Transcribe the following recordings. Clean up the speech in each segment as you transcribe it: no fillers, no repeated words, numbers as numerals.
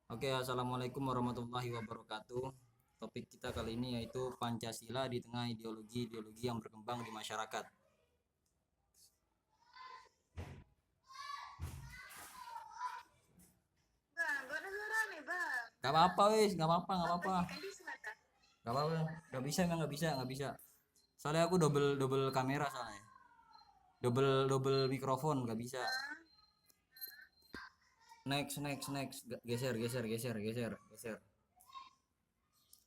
Oke, assalamualaikum warahmatullahi wabarakatuh. Topik kita kali ini yaitu Pancasila di tengah ideologi-ideologi yang berkembang di masyarakat. Bang, gak ada suara nih, Bang. Gak apa-apa, wis, gak apa-apa, gak Apa apa-apa, sih? Kan di Sumatera. gak apa-apa, gak bisa, emang gak bisa, gak bisa. Soalnya aku double double kamera soalnya, double double mikrofon, gak bisa. Ah, Next, geser, geser, geser, geser, geser.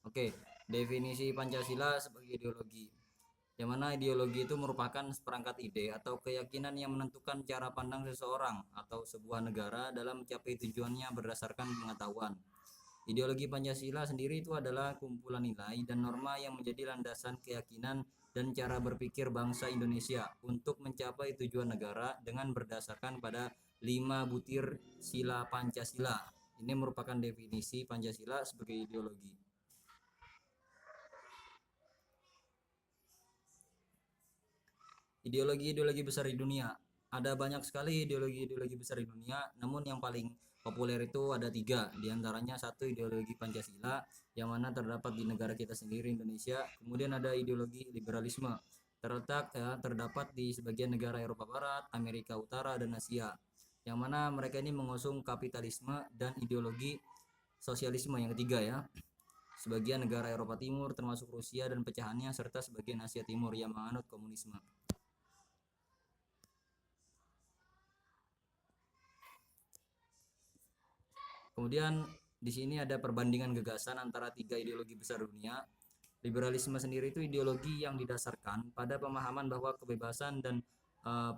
Oke, definisi Pancasila sebagai ideologi. Yang mana ideologi itu merupakan seperangkat ide atau keyakinan yang menentukan cara pandang seseorang atau sebuah negara dalam mencapai tujuannya berdasarkan pengetahuan. Ideologi Pancasila sendiri itu adalah kumpulan nilai dan norma yang menjadi landasan keyakinan dan cara berpikir bangsa Indonesia untuk mencapai tujuan negara dengan berdasarkan pada 5 butir sila Pancasila. Ini merupakan definisi Pancasila sebagai ideologi. Ideologi-ideologi besar di dunia. Ada banyak sekali ideologi-ideologi besar di dunia, namun yang paling populer itu ada tiga. Di antaranya satu ideologi Pancasila, yang mana terdapat di negara kita sendiri Indonesia. Kemudian ada ideologi liberalisme, terdapat di sebagian negara Eropa Barat, Amerika Utara, dan Asia. Yang mana mereka ini mengusung kapitalisme dan ideologi sosialisme yang ketiga ya. Sebagian negara Eropa Timur termasuk Rusia dan pecahannya serta sebagian Asia Timur yang menganut komunisme. Kemudian di sini ada perbandingan gagasan antara tiga ideologi besar dunia. Liberalisme sendiri itu ideologi yang didasarkan pada pemahaman bahwa kebebasan dan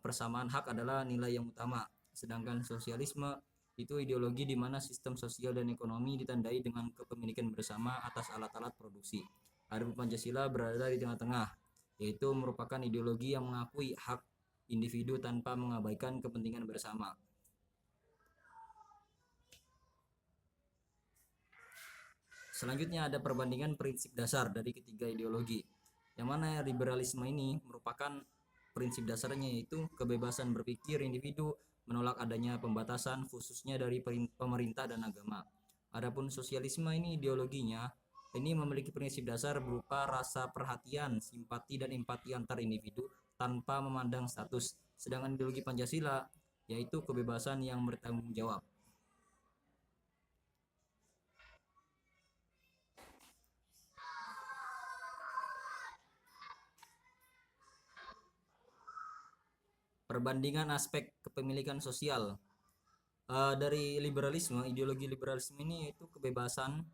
persamaan hak adalah nilai yang utama. Sedangkan sosialisme itu ideologi di mana sistem sosial dan ekonomi ditandai dengan kepemilikan bersama atas alat-alat produksi. Adapun Pancasila berada di tengah-tengah, yaitu merupakan ideologi yang mengakui hak individu tanpa mengabaikan kepentingan bersama. Selanjutnya ada perbandingan prinsip dasar dari ketiga ideologi. Yang mana liberalisme ini merupakan prinsip dasarnya yaitu kebebasan berpikir individu, menolak adanya pembatasan khususnya dari pemerintah dan agama. Adapun sosialisme ini ideologinya ini memiliki prinsip dasar berupa rasa perhatian, simpati dan empati antar individu tanpa memandang status. Sedangkan ideologi Pancasila yaitu kebebasan yang bertanggung jawab. Perbandingan aspek kepemilikan sosial. Dari liberalisme, ideologi liberalisme ini yaitu kebebasan,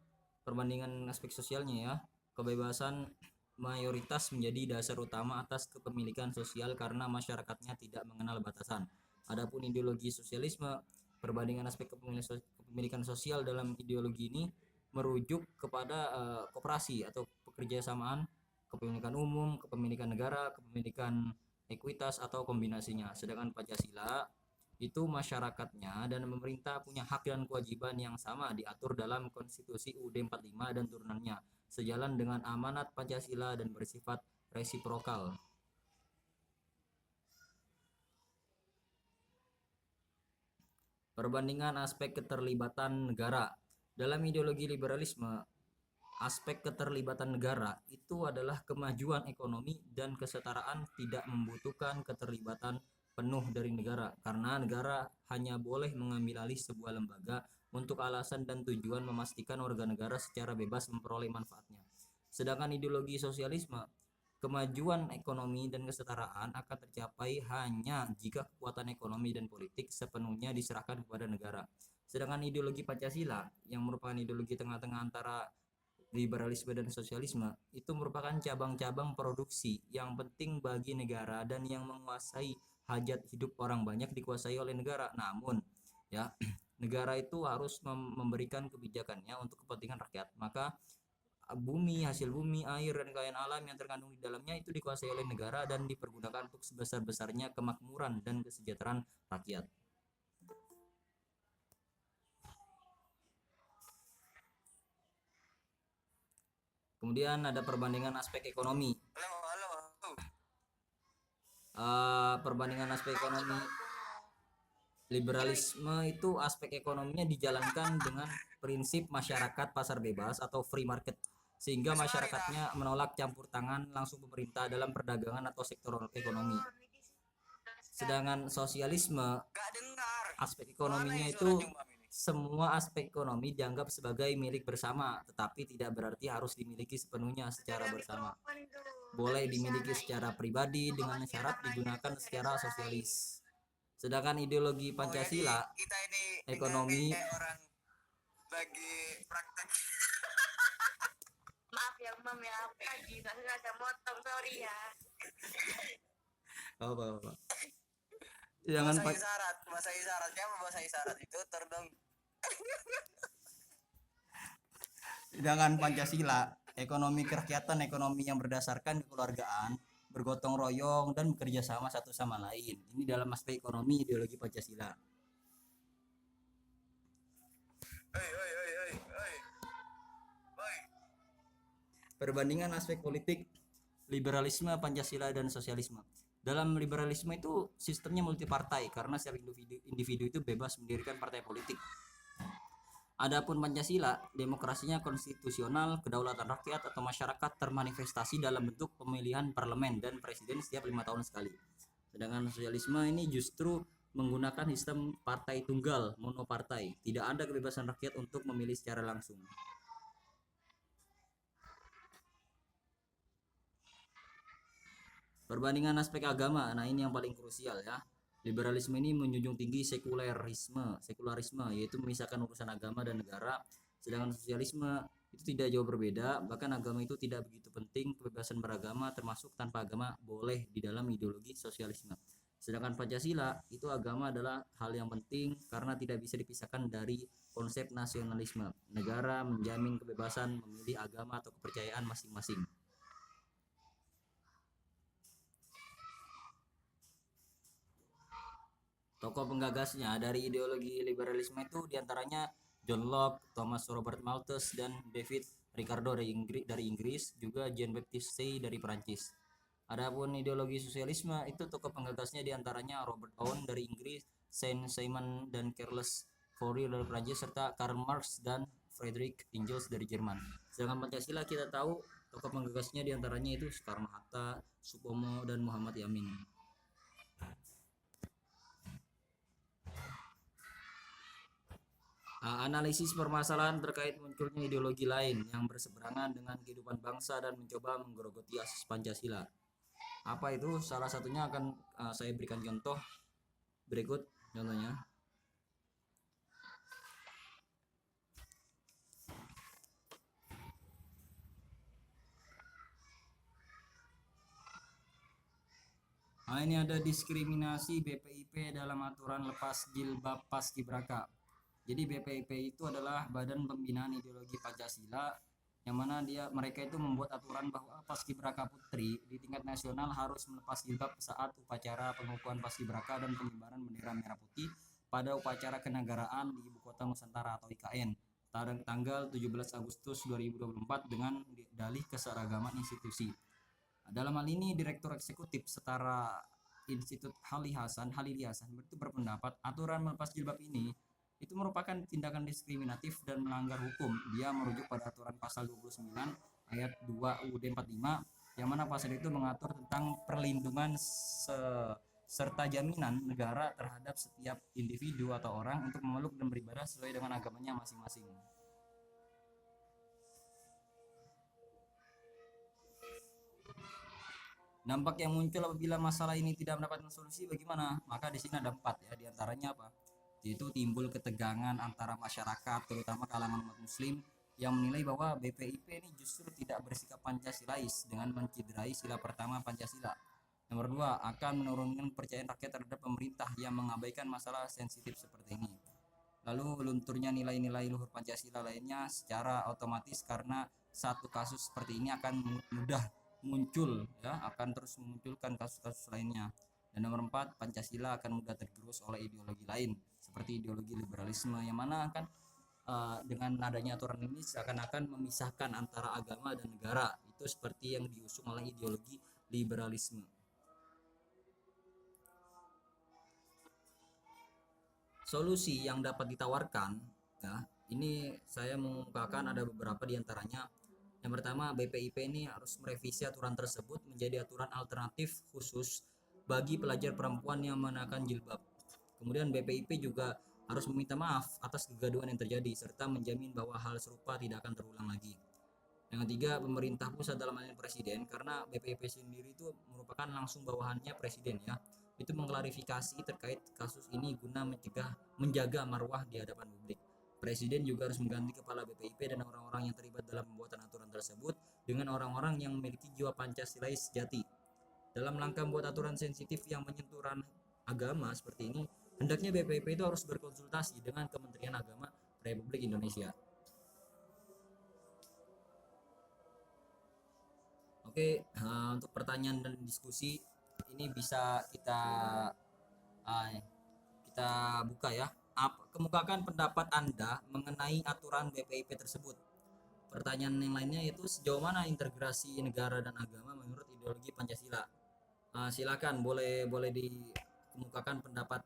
perbandingan aspek sosialnya ya, kebebasan mayoritas menjadi dasar utama atas kepemilikan sosial karena masyarakatnya tidak mengenal batasan. Adapun ideologi sosialisme, perbandingan aspek kepemilikan sosial dalam ideologi ini merujuk kepada koperasi atau pekerjasamaan, kepemilikan umum, kepemilikan negara, kepemilikan ekuitas atau kombinasinya. Sedangkan Pancasila itu masyarakatnya dan pemerintah punya hak dan kewajiban yang sama diatur dalam Konstitusi UUD 45 dan turunannya, sejalan dengan amanat Pancasila dan bersifat resiprokal. Perbandingan aspek keterlibatan negara. Dalam ideologi liberalisme, aspek keterlibatan negara itu adalah kemajuan ekonomi dan kesetaraan tidak membutuhkan keterlibatan penuh dari negara karena negara hanya boleh mengambil alih sebuah lembaga untuk alasan dan tujuan memastikan warga negara secara bebas memperoleh manfaatnya. Sedangkan ideologi sosialisme, kemajuan ekonomi dan kesetaraan akan tercapai hanya jika kekuatan ekonomi dan politik sepenuhnya diserahkan kepada negara. Sedangkan ideologi Pancasila yang merupakan ideologi tengah-tengah antara liberalisme dan sosialisme itu merupakan cabang-cabang produksi yang penting bagi negara dan yang menguasai hajat hidup orang banyak dikuasai oleh negara. Namun, ya, negara itu harus memberikan kebijakannya untuk kepentingan rakyat. Maka bumi, hasil bumi, air dan kekayaan alam yang terkandung di dalamnya itu dikuasai oleh negara dan dipergunakan untuk sebesar-besarnya kemakmuran dan kesejahteraan rakyat. Kemudian ada perbandingan aspek ekonomi. halo, halo. Perbandingan aspek Halo, ekonomi. Bang. Liberalisme itu aspek ekonominya dijalankan dengan prinsip masyarakat pasar bebas atau free market, sehingga masyarakatnya menolak campur tangan langsung pemerintah dalam perdagangan atau sektor ekonomi. Oh, ini sih. Sedangkan sosialisme, aspek ekonominya itu semua aspek ekonomi dianggap sebagai milik bersama, tetapi tidak berarti harus dimiliki sepenuhnya secara Ada bersama. mikrofon itu. Boleh Nggak bisa dimiliki naik. secara pribadi dengan syarat digunakan secara sosialis. Sedangkan ideologi Pancasila, kita ini ekonomi kayak orang lagi praktek. Maaf ya, Mam ya. Lagi nggak sengaja motong, sorry ya. apa. Jangan bahasa isyaratnya bahasa isyarat itu terdong. Sedangkan Pancasila, ekonomi kerakyatan, ekonomi yang berdasarkan kekeluargaan, bergotong royong dan bekerja sama satu sama lain. Ini dalam aspek ekonomi ideologi Pancasila. Perbandingan aspek politik liberalisme, Pancasila dan sosialisme. Dalam liberalisme itu sistemnya multipartai karena setiap individu itu bebas mendirikan partai politik. Adapun Pancasila, demokrasinya konstitusional, kedaulatan rakyat atau masyarakat termanifestasi dalam bentuk pemilihan parlemen dan presiden setiap 5 tahun sekali. Sedangkan sosialisme ini justru menggunakan sistem partai tunggal, monopartai. Tidak ada kebebasan rakyat untuk memilih secara langsung. Perbandingan aspek agama, nah ini yang paling krusial ya. Liberalisme ini menjunjung tinggi sekularisme, yaitu memisahkan urusan agama dan negara. Sedangkan sosialisme itu tidak jauh berbeda, bahkan agama itu tidak begitu penting, kebebasan beragama termasuk tanpa agama boleh di dalam ideologi sosialisme. Sedangkan Pancasila itu agama adalah hal yang penting karena tidak bisa dipisahkan dari konsep nasionalisme. Negara menjamin kebebasan memilih agama atau kepercayaan masing-masing. Tokoh penggagasnya dari ideologi liberalisme itu diantaranya John Locke, Thomas Robert Malthus, dan David Ricardo dari Inggris, juga Jean Baptiste Say dari Perancis. Adapun ideologi sosialisme itu tokoh penggagasnya diantaranya Robert Owen dari Inggris, Saint-Simon dan Charles Fourier dari Perancis, serta Karl Marx dan Friedrich Engels dari Jerman. Sedangkan Pancasila kita tahu tokoh penggagasnya diantaranya itu Soekarno Hatta, Supomo, dan Muhammad Yamin. Analisis permasalahan terkait munculnya ideologi lain yang berseberangan dengan kehidupan bangsa dan mencoba menggerogoti asas Pancasila. Apa itu? Salah satunya akan saya berikan contoh berikut contohnya. Nah, ini ada diskriminasi BPIP dalam aturan lepas jilbab paskibraka. Jadi BPIP itu adalah Badan Pembinaan Ideologi Pancasila, yang mana mereka itu membuat aturan bahwa paskibraka putri di tingkat nasional harus melepas jilbab saat upacara pengukuhan paskibraka dan pengibaran bendera merah putih pada upacara kenegaraan di Ibu Kota Nusantara atau IKN tanggal 17 Agustus 2024 dengan dalih keseragaman institusi. Dalam hal ini Direktur Eksekutif Setara Institut Halili Hasan itu berpendapat aturan melepas jilbab ini itu merupakan tindakan diskriminatif dan melanggar hukum. Dia merujuk pada aturan pasal 29 ayat 2 UUD 45 yang mana pasal itu mengatur tentang perlindungan serta jaminan negara terhadap setiap individu atau orang untuk memeluk dan beribadah sesuai dengan agamanya masing-masing. Dampak yang muncul apabila masalah ini tidak mendapatkan solusi bagaimana? Maka di sini ada 4 ya, diantaranya apa? Yaitu timbul ketegangan antara masyarakat, terutama kalangan umat muslim yang menilai bahwa BPIP ini justru tidak bersikap Pancasilais dengan menciderai sila pertama Pancasila. Nomor 2, akan menurunkan kepercayaan rakyat terhadap pemerintah yang mengabaikan masalah sensitif seperti ini. Lalu lunturnya nilai-nilai luhur Pancasila lainnya secara otomatis karena satu kasus seperti ini akan mudah muncul ya, akan terus memunculkan kasus-kasus lainnya. Dan nomor 4, Pancasila akan mudah tergerus oleh ideologi lain seperti ideologi liberalisme yang mana akan dengan adanya aturan ini seakan-akan memisahkan antara agama dan negara. Itu seperti yang diusung oleh ideologi liberalisme. Solusi yang dapat ditawarkan, ya, ini saya mengemukakan ada beberapa di antaranya. Yang pertama, BPIP ini harus merevisi aturan tersebut menjadi aturan alternatif khusus bagi pelajar perempuan yang mengenakan jilbab. Kemudian BPIP juga harus meminta maaf atas kegaduhan yang terjadi serta menjamin bahwa hal serupa tidak akan terulang lagi. Yang ketiga, pemerintah pusat dalam hal ini presiden, karena BPIP sendiri itu merupakan langsung bawahannya presiden ya. Itu mengklarifikasi terkait kasus ini guna menjaga marwah di hadapan publik. Presiden juga harus mengganti kepala BPIP dan orang-orang yang terlibat dalam pembuatan aturan tersebut dengan orang-orang yang memiliki jiwa Pancasilais sejati. Dalam langkah membuat aturan sensitif yang menyentuh ranah agama seperti ini, hendaknya BPIP itu harus berkonsultasi dengan Kementerian Agama Republik Indonesia. Oke, untuk pertanyaan dan diskusi ini bisa kita buka ya. Kemukakan pendapat Anda mengenai aturan BPIP tersebut. Pertanyaan yang lainnya yaitu sejauh mana integrasi negara dan agama menurut ideologi Pancasila. Silakan boleh dikemukakan pendapat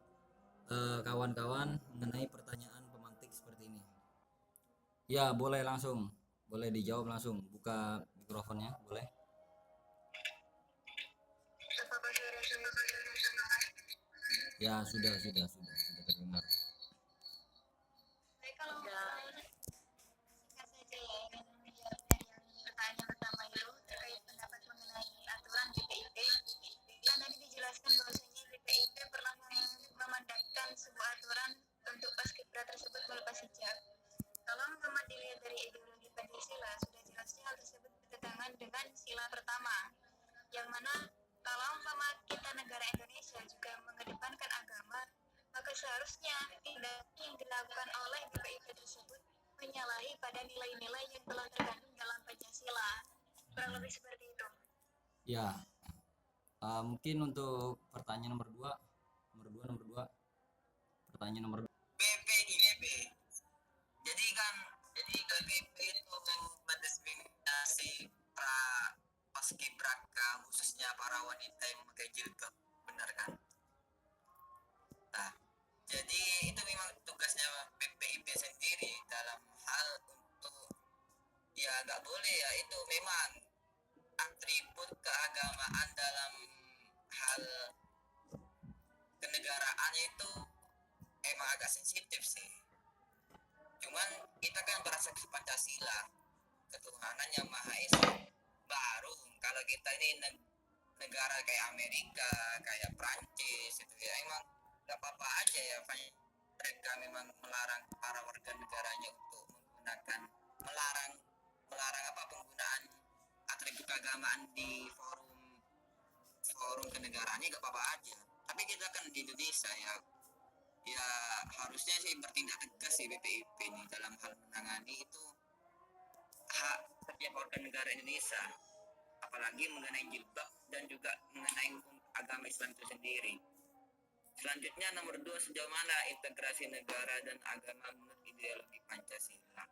kawan-kawan mengenai pertanyaan pemantik seperti ini. Ya, boleh langsung. Boleh dijawab langsung. Buka mikrofonnya, boleh. Apakah suara saya terdengar? Ya, sudah terdengar. Baik, kalau misalnya singkat saja ya, ingin menjawab dari yang pertanyaan pertama itu terkait pendapat mengenai aturan BPIP. Kan tadi dijelaskan bahwasanya BPIP pernah memandangkan sebuah aturan untuk paskibra tersebut melepas hijab. Kalau Muhammad dilihat dari ideologi Pancasila, sudah jelasnya hal tersebut bertentangan dengan sila pertama, yang mana kalau umpama kita negara Indonesia juga mengedepankan agama, maka seharusnya tindakan yang dilakukan oleh BPIP tersebut menyalahi pada nilai-nilai yang telah terkandung dalam Pancasila. Kurang lebih seperti itu. Ya, mungkin untuk pertanyaan nomor dua. Pertanyaan nomor 2. BPIP. Jadi BPIP itu mendiskriminasi paskibraka khususnya para wanita yang memakai jilbab, benar kan? Nah, jadi itu memang tugasnya BPIP sendiri dalam hal untuk ya nggak boleh ya, itu memang atribut keagamaan dalam hal kenegaraan itu emang agak sensitif sih. Cuman kita kan berasas Pancasila, ketuhanan yang Maha Esa. Baru kalau kita ini negara kayak Amerika, kayak Prancis itu ya emang gak apa-apa aja ya, mereka memang melarang para warga negaranya untuk menggunakan melarang apa penggunaan atribut keagamaan di forum kenegaraannya, gak apa-apa aja. Tapi kita kan di Indonesia ya harusnya sih bertindak tegas sih BPIP ini dalam hal menangani itu hak setiap warga negara Indonesia, apalagi mengenai jilbab dan juga mengenai hukum agama Islam itu sendiri. Selanjutnya nomor 2, sejauh mana integrasi negara dan agama menurut ideologi Pancasila.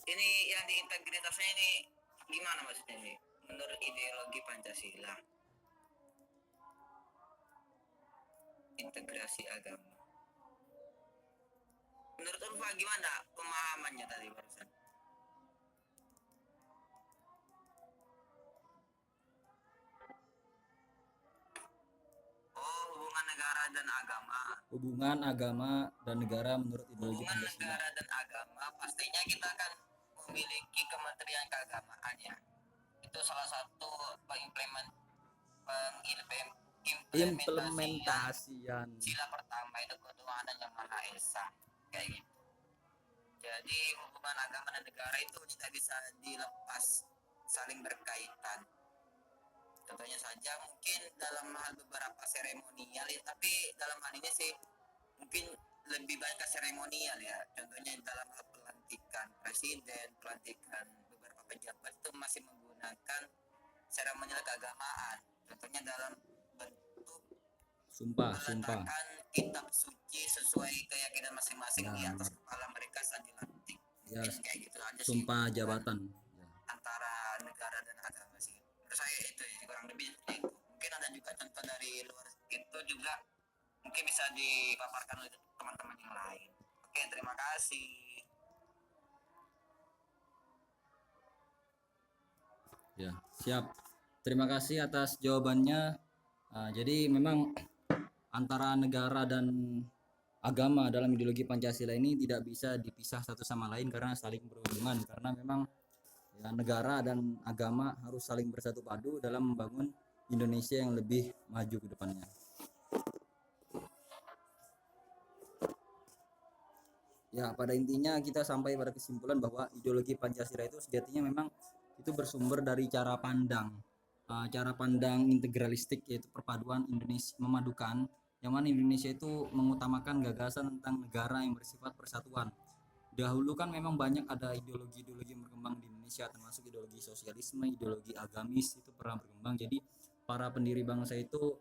Ini yang diintegritasnya ini gimana maksudnya nih menurut ideologi Pancasila? Integrasi agama. Menurut Ulfa gimana pemahamannya tadi barusan? Oh, hubungan negara dan agama. Hubungan agama dan negara menurut ideologi Hubungan Pancasila. negara dan agama pastinya kita akan memiliki kementerian keagamaan ya. Itu salah satu Implementasian. sila pertama itu ketuhanan yang Maha Esa, kayak gitu. Jadi hubungan agama dan negara itu tidak bisa dilepas, saling berkaitan. Contohnya saja mungkin dalam hal beberapa seremonial ya, tapi dalam hal ini sih mungkin lebih banyak ke seremonial ya. Contohnya dalam hal pelantikan presiden, pelantikan beberapa pejabat itu masih menggunakan seremonial keagamaan. Contohnya dalam bentuk meletakkan kitab suci sesuai keyakinan masing-masing di atas kepala mereka saat dilantik. Ya, kayak gitu aja sumpah sih, jabatan antara negara dan agama sih. Menurut saya itu ya, kurang lebih itu. Mungkin ada juga contoh dari luar itu juga teman-teman yang lain. Oke, terima kasih. Ya, siap. Terima kasih atas jawabannya. Jadi memang antara negara dan agama dalam ideologi Pancasila ini tidak bisa dipisah satu sama lain karena saling berhubungan, karena memang ya, negara dan agama harus saling bersatu padu dalam membangun Indonesia yang lebih maju ke depannya. Ya, pada intinya kita sampai pada kesimpulan bahwa ideologi Pancasila itu sejatinya memang itu bersumber dari cara pandang integralistik, yaitu perpaduan Indonesia memadukan, yang mana Indonesia itu mengutamakan gagasan tentang negara yang bersifat persatuan. Dahulu kan memang banyak ada ideologi-ideologi yang berkembang di Indonesia, termasuk ideologi sosialisme, ideologi agamis itu pernah berkembang. Jadi para pendiri bangsa itu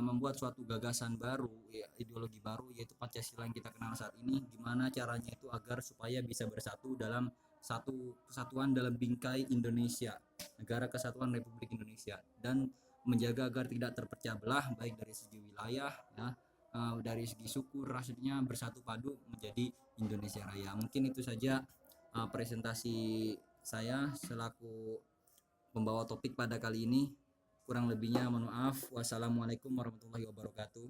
membuat suatu gagasan baru, ya, ideologi baru, yaitu Pancasila yang kita kenal saat ini. Gimana caranya itu agar supaya bisa bersatu dalam satu kesatuan dalam bingkai Indonesia, Negara Kesatuan Republik Indonesia, dan menjaga agar tidak terpecah belah baik dari segi wilayah, ya, dari segi suku, rasnya bersatu padu menjadi Indonesia Raya. Mungkin itu saja presentasi saya selaku pembawa topik pada kali ini. Kurang lebihnya mohon maaf. Wassalamualaikum warahmatullahi wabarakatuh.